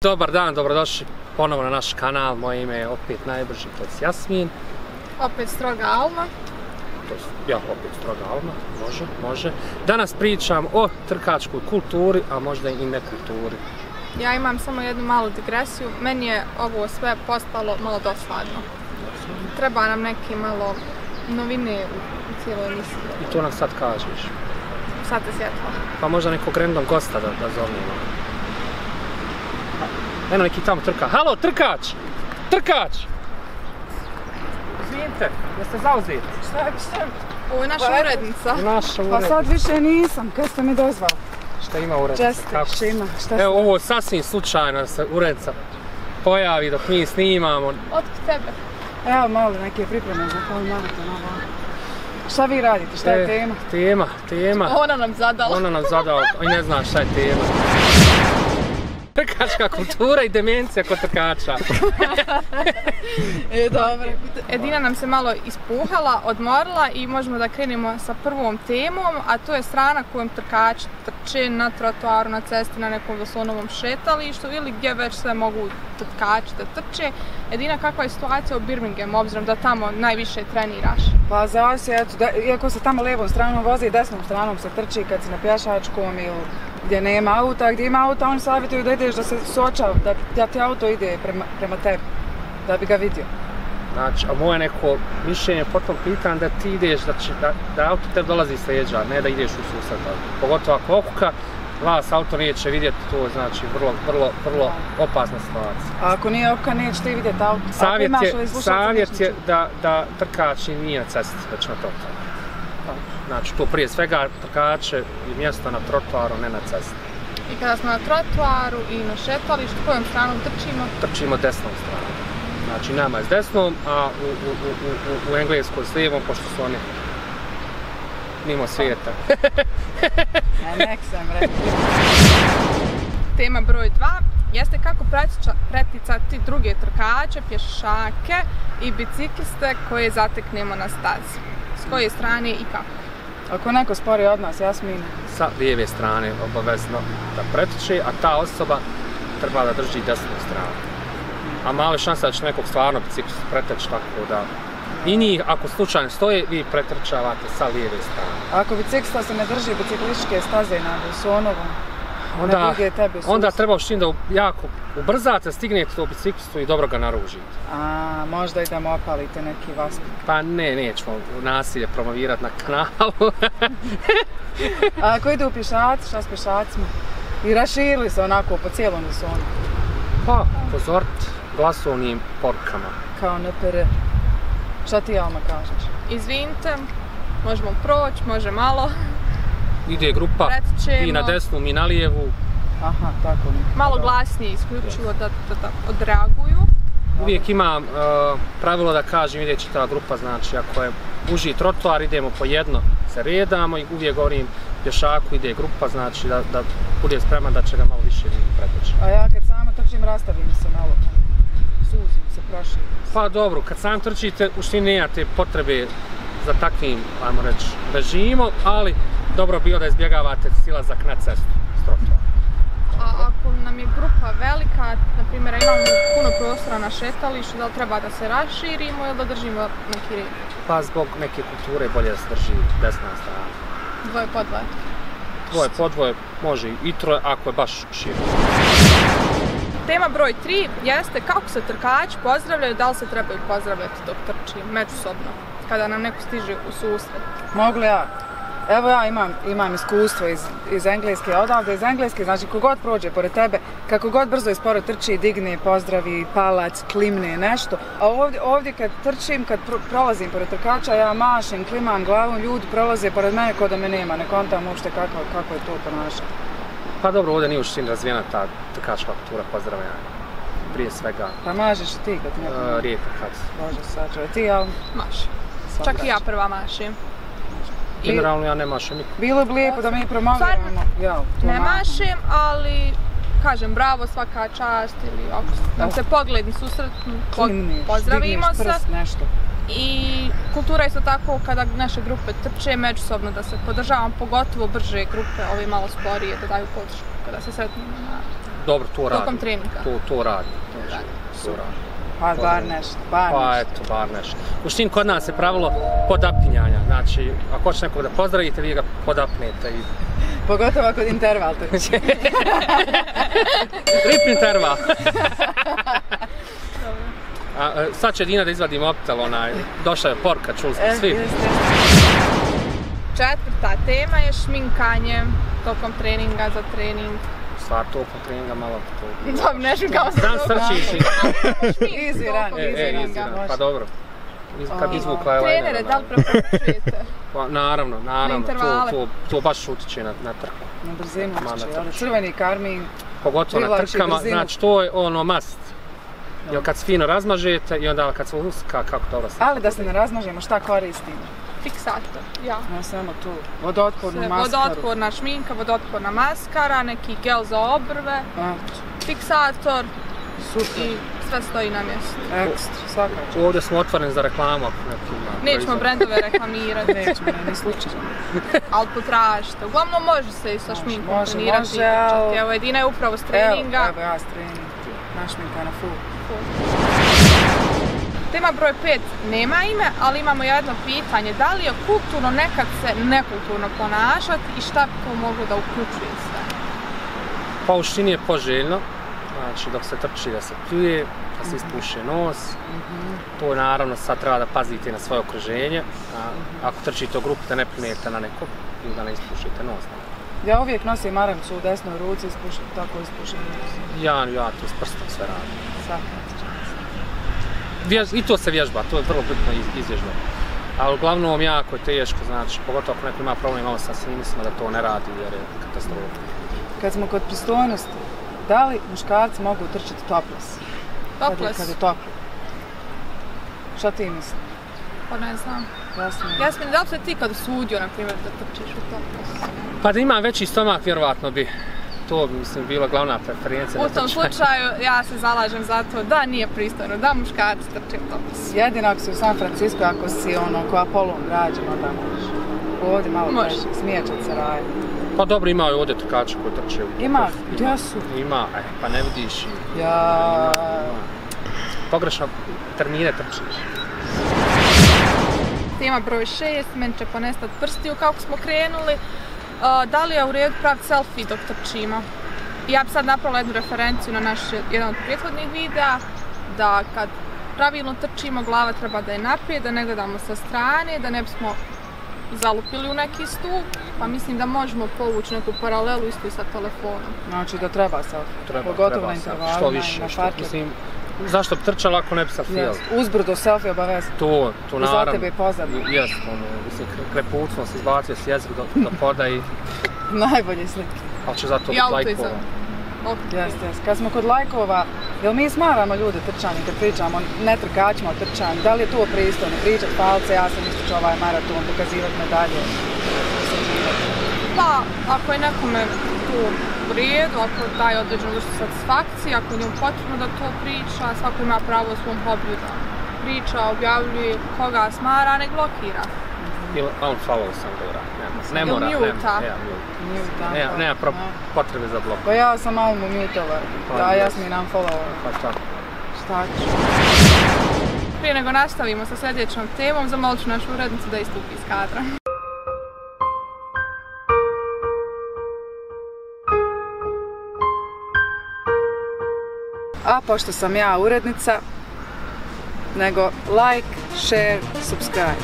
Dobar dan, dobrodošli ponovo na naš kanal. Moje ime je opet Najbrži, to je Jasmin. Opet Stroga Alma. Ja, opet Stroga Alma, može. Danas pričam o trkačkoj kulturi, a možda i nekulturi. Ja imam samo jednu malu digresiju. Meni je ovo sve postalo malo dosadno. Treba nam neke malo novine u cijeloj emisiji. I to nam sad kažeš. Sad te sjetila. Pa možda nekog random gosta da zovnemo. Eno neki tamo trka. Halo, trkač! Trkač! Izvinite, jeste zauzeti? Šta? Ovo je naša urednica. Naša urednica. Pa sad više nisam, kad ste mi dozvali. Šta ima urednica? Čestite, šta ima? Evo, ovo sasvim slučajno da se urednica pojavi dok mi snimamo. Otkud tebe? Evo malo neke pripreme za koji maraton. Šta vi radite? Šta je tema? Tema. Ona nam zadala. I ne zna šta je tema. Trkačka kultura i demencija kod trkača. Dobro. Edina nam se malo ispuhala, odmorila i možemo da krenemo sa prvom temom, a to je strana kojom trkači trče na trotoaru, na cesti, na nekom doslovnom šetalištu ili gdje već sve mogu trkači da trče. Edina, kakva je situacija u Birminghamu, obzirom da tamo najviše treniraš? Pa zavisi, iako se tamo lijevom stranom vozi i desnom stranom se trči kad si na pješačkom ili gdje nema auta, gdje ima auta oni savjetuju da ideš da se suočava, da ti auto ide prema tebi, da bi ga vidio. Znači, a moje neko mišljenje po tom pitan da ti ideš, da auto tebi dolazi s leđa, ne da ideš u susret. Pogotovo ako okuka, vas auto neće vidjeti, to je znači vrlo opasna situacija. A ako nije okuka, neće ti vidjeti auto? Savjet je da trkač nije na cesti, već na trotoaru. Znači, to prije svega trkače i mjesto na trotoaru, ne na cesti. I kada smo na trotoaru i na šetalištu, kojom stranom trčimo? Trčimo desnom stranom. Znači, nama je s desnom, a u Engleskoj s lijevom, pošto su oni mimo svijeta. Nek sam rekao. Tema broj 2 jeste kako preticati druge trkače, pješake i bicikliste koje zateknemo na stazi. S koje strane i kako? Ako neko spori od nas, Jasmina? Sa lijeve strane obavezno da pretiče, a ta osoba treba da drži desnu stranu. A malo je šansa da će nekog stvarno biciklista preteći, tako da i njih, ako slučajno stoje, vi pretrčavate sa lijeve strane. Ako biciklista se ne drži biciklističke staze na Wilsonovom, onda treba s čim da jako ubrzate, stignete do biciklistu i dobro ga naružite. A, možda i da mu opalite neki vaspit. Pa nećemo nasilje promovirati na kanalu. A ako idu pješaci, šta s pješacima? I raširili se onako po cijelom Wilsonu? Pa, pozoriti glasovnim porukama. Kao NPR. Šta ti, Alma, kažeš? Izvinite, možemo proći, može malo. Ide grupa, i na desnu, mi na lijevu. Aha, tako mi. Malo glasnije isključivo da odreaguju. Uvijek imam pravilo da kažem ideći ta grupa, znači ako je uži trotoar idemo po jedno, se redamo i uvijek govorim pješaku ide grupa, znači da bude spreman da će ga malo više preteći. A ja kad samo trčim rastavim se malo, suzim se, prošlim. Pa dobro, kad sam trčite u štini nemate potrebe za takvim, ajmo reći, režimom, ali dobro bilo da izbjegavate silazak na cestu s trotoara. A ako nam je grupa velika, na primjer imamo puno prostora na šetalištu, da li treba da se raširimo ili da držimo neki red? Pa zbog neke kulture bolje da se drži desna strana. Dvoje po dvoje? Dvoje po dvoje, može i troje ako je baš široko. Tema broj 3 jeste kako se trkači pozdravljaju, da li se trebaju pozdravljati dok trči međusobno, kada nam neko stiže u susret. Mogu li ja? Evo ja imam iskustvo iz Engleske, odavde iz Engleske, znači kogod prođe pored tebe, kako god brzo i sporo trči, digne, pozdravi, palac, klimne, nešto. A ovdje kad trčim, kad prolazim pored trkača, ja mašem, klimam glavom, ljudi prolaze pored mene ko da me nema, ne kontam uopšte kako je to ponašanje. Pa dobro, ovdje nije u suštini razvijena ta trkačka kultura pozdravljanja, prije svega. Pa mažeš i ti kad neko... Rijetko kad. Bože sačuvaj, ti ja... Mašim. Čak i ja prva mašim. Generalno ja ne mašem nikog. Bilo bi lijepo da mi promoviramo. Ne mašem, ali kažem bravo, svaka čast ili ako nam se pogledni susretnu, pozdravimo se. I kultura je isto tako kada naše grupe trče međusobno da se podržavamo, pogotovo brže grupe, ove malo sporije da daju podršku kada se sretnemo dobro, to radi. Tokom treninga. To radi. To radi. Pa bar nešto, Pa eto, bar nešto. U štini kod nas je pravilo podapinjanja, znači ako hoćete nekog da pozdravite, vi ga podapnete i... Pogotovo kod interval trči. Rip interval. Sad će Dina da izvadi mobitel, došla je porka, čuli smo svi. Četvrta tema je šminkanje tokom treninga za trening. Stvar tokom treninga malo to... Dobro, ne šminkamo se Dan strčiš i... Easy run. Pa dobro. Kad izvukla je lajner. Trenere, da li preporučujete? Pa naravno, to baš utiče na trku. Na brzinu utiče, crveni karmin. Pogotovo na trkama, znači to je ono must. Jer kad se fino razmažete i onda kad se uska, kako dobro se... Ali da se ne razmažemo, šta koristimo? Fiksator, ja. Ne samo tu, vodootpornu maskaru. Vodootporna šminka, vodootporna maskara, neki gel za obrve, fiksator i sve stoji na mjestu. Ekstra, svakako. Ovdje smo otvoreni za reklamu. Nećemo brendove reklamirati. Nećemo, ni slučajno. Ali potražite. Uglavnom može se i sa šminkom trenirati. Evo, Edina je upravo s treninga. Evo ja s treninga. Našminka na full. Tema broj 5 nema ime, ali imamo jedno pitanje. Da li je kulturno nekad se nekulturno ponašati i šta bi to moglo da uključuje sve? Pa u štini je poželjno. Znači dok se trči da se pljuje, da se ispuše nos. To naravno sad treba da pazite na svoje okruženje. Ako trčite u grupi da ne pljunete na nekog ili da ne ispušite nos. Ja uvijek nosim maramicu u desnoj ruci, tako ispušim nos. Ja to s prstom sve radim. I to se vježba, to je vrlo bitno izvježba. Ali uglavnom jako je teško, znači, pogotovo ako neko ima problem malo sa sinusima da to ne radi jer je katastrofa. Kad smo kod pristojnosti, da li muškarci mogu trčati topless? Topless? Kad je toplo. Šta ti misliš? Pa ne znam. Jasmin, da li se ti kad usudio, na primjer, da trčiš u topless? Pa da imam veći stomak, vjerovatno bi. To bi, mislim, bila glavna preferencija. U tom slučaju, ja se zalažem za to da nije pristojno, da muškarci trče u topless. Jedino ako si u San Francisco, ako si ko Apollon građen, onda možeš. Ovdje malo teže, smiječat se raje. Pa dobro, ima i ovdje trkača koji trče u topless. Ima? Gdje su? Ima, pa ne vidiš. Ja. Pogrešno termine trčiš. Tema broj 6, meni će ponestat prstiju kako smo krenuli. Da li je u redu praviti selfie dok trčimo? Ja bi sad napravila jednu referenciju na naš jedan od prethodnih videa, da kad pravilno trčimo, glava treba da je naprijed, da ne gledamo sa strane, da ne bismo zalupili u neki stup, pa mislim da možemo povući neku paralelu isto i sa telefonom. Znači da treba selfie, pogotovo na intervalima i na parkeru. Zašto bi trčala ako ne bi selfijali? Uzbrdo selfie obavezno. To naravno. Za tebe je pozadno. Jes, mislim, krepucno se izbacio s jezik do poda i... Najbolje slike. Ali će zato biti lajkova. Jeste. Kad smo kod lajkova, jel mi smaramo ljude trčanjem kad pričamo, ne trkačima o trčanju? Da li je to pristojno? Pričat palce, ja sam ističe ovaj maraton, pokazivati medalje. Pa, ako je nekome to u redu, ako daje određenu vrstu satisfakcije, ako je njemu potrebno da to priča, svako ima pravo u svom hobiju da priča, objavljuje, koga smara, ne blokira. Ili unfollow sam da uradi, ne mora, nema potrebe za blok. Pa ja sam malo mu mutala, da Jasmin unfollow. Pa tako. Šta ću? Prije nego nastavimo sa sljedećom temom, zamolit ću našu urednicu da istupi iz kadra. A pošto sam ja urednica, nego like, share, subscribe.